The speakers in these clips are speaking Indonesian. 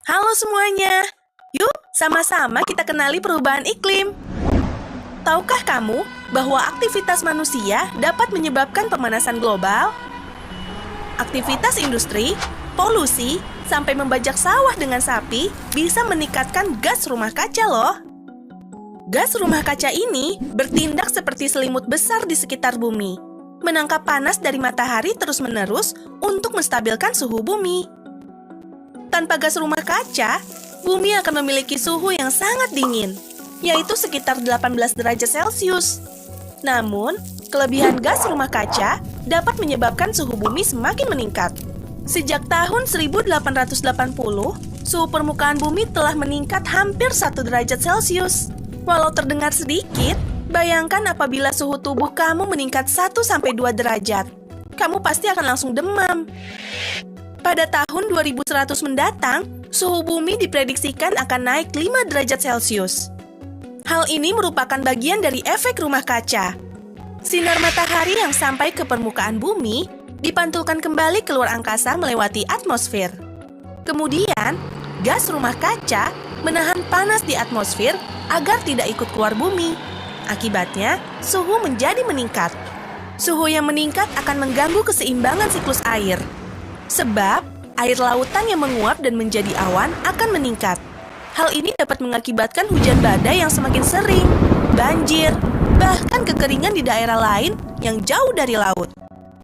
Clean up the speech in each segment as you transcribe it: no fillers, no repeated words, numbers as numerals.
Halo semuanya, yuk sama-sama kita kenali perubahan iklim. Tahukah kamu bahwa aktivitas manusia dapat menyebabkan pemanasan global? Aktivitas industri, polusi, sampai membajak sawah dengan sapi bisa meningkatkan gas rumah kaca loh. Gas rumah kaca ini bertindak seperti selimut besar di sekitar bumi, menangkap panas dari matahari terus-menerus untuk menstabilkan suhu bumi. Tanpa gas rumah kaca, bumi akan memiliki suhu yang sangat dingin, yaitu sekitar 18 derajat Celcius. Namun, kelebihan gas rumah kaca dapat menyebabkan suhu bumi semakin meningkat. Sejak tahun 1880, suhu permukaan bumi telah meningkat hampir 1 derajat Celcius. Walau terdengar sedikit, bayangkan apabila suhu tubuh kamu meningkat 1-2 derajat. Kamu pasti akan langsung demam. Pada tahun 2100 mendatang, suhu bumi diprediksikan akan naik 5 derajat Celcius. Hal ini merupakan bagian dari efek rumah kaca. Sinar matahari yang sampai ke permukaan bumi dipantulkan kembali keluar angkasa melewati atmosfer. Kemudian, gas rumah kaca menahan panas di atmosfer agar tidak ikut keluar bumi. Akibatnya, suhu menjadi meningkat. Suhu yang meningkat akan mengganggu keseimbangan siklus air. Sebab, air lautan yang menguap dan menjadi awan akan meningkat. Hal ini dapat mengakibatkan hujan badai yang semakin sering, banjir, bahkan kekeringan di daerah lain yang jauh dari laut.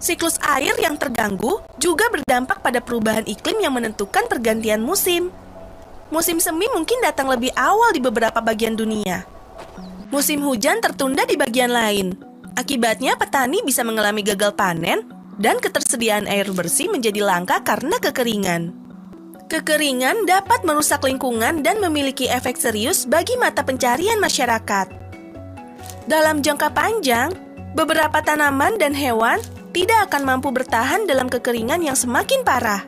Siklus air yang terganggu juga berdampak pada perubahan iklim yang menentukan pergantian musim. Musim semi mungkin datang lebih awal di beberapa bagian dunia. Musim hujan tertunda di bagian lain. Akibatnya petani bisa mengalami gagal panen dan ketersediaan air bersih menjadi langka karena kekeringan. Kekeringan dapat merusak lingkungan dan memiliki efek serius bagi mata pencarian masyarakat. Dalam jangka panjang, beberapa tanaman dan hewan tidak akan mampu bertahan dalam kekeringan yang semakin parah.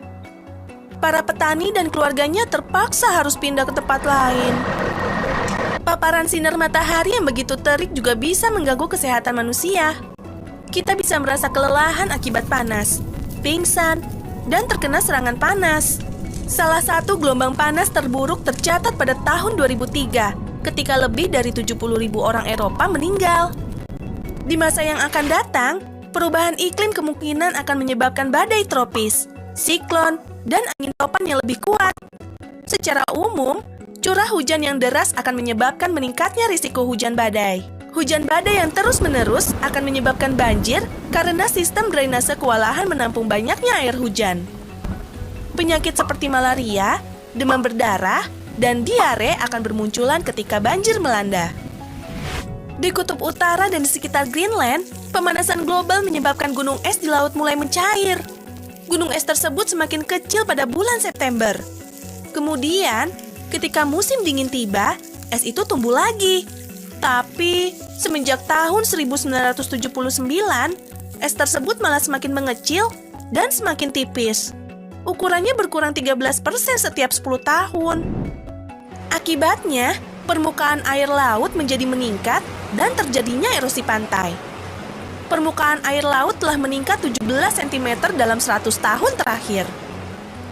Para petani dan keluarganya terpaksa harus pindah ke tempat lain. Paparan sinar matahari yang begitu terik juga bisa mengganggu kesehatan manusia. Kita bisa merasa kelelahan akibat panas, pingsan, dan terkena serangan panas. Salah satu gelombang panas terburuk tercatat pada tahun 2003, ketika lebih dari 70.000 orang Eropa meninggal. Di masa yang akan datang, perubahan iklim kemungkinan akan menyebabkan badai tropis, siklon, dan angin topan yang lebih kuat. Secara umum, curah hujan yang deras akan menyebabkan meningkatnya risiko hujan badai. Hujan badai yang terus-menerus akan menyebabkan banjir karena sistem drainase kewalahan menampung banyaknya air hujan. Penyakit seperti malaria, demam berdarah, dan diare akan bermunculan ketika banjir melanda. Di kutub utara dan di sekitar Greenland, pemanasan global menyebabkan gunung es di laut mulai mencair. Gunung es tersebut semakin kecil pada bulan September. Kemudian, ketika musim dingin tiba, es itu tumbuh lagi. Tapi, semenjak tahun 1979, es tersebut malah semakin mengecil dan semakin tipis. Ukurannya berkurang 13% setiap 10 tahun. Akibatnya, permukaan air laut menjadi meningkat dan terjadinya erosi pantai. Permukaan air laut telah meningkat 17 cm dalam 100 tahun terakhir.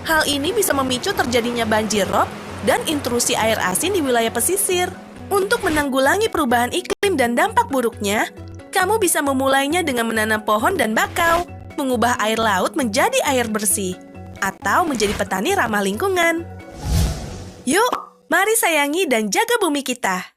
Hal ini bisa memicu terjadinya banjir rob dan intrusi air asin di wilayah pesisir. Untuk menanggulangi perubahan iklim dan dampak buruknya, kamu bisa memulainya dengan menanam pohon dan bakau, mengubah air laut menjadi air bersih, atau menjadi petani ramah lingkungan. Yuk, mari sayangi dan jaga bumi kita.